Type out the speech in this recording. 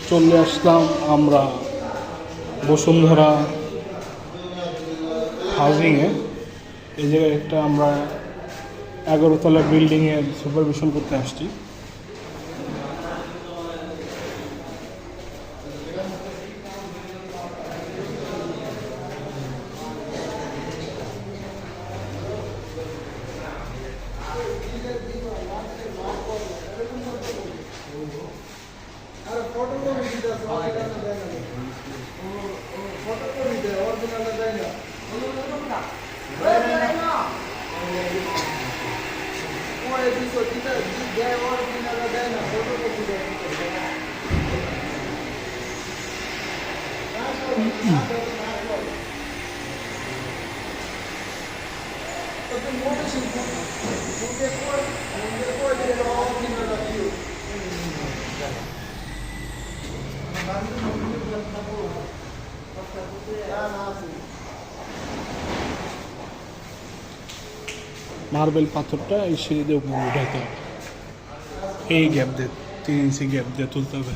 চলে আসলাম আমরা বসুন্ধরা হাউজিংয়ে। এই জায়গায় একটা আমরা 11তলা বিল্ডিংয়ের সুপারভিশন করতে আসছি। মার্বেল পাথরটা এই সিঁড়ি দিয়ে উপরে উঠাইতে হবে। এই গ্যাপ দিয়ে 3 ইঞ্চি গ্যাপ দিয়ে তুলতে হবে।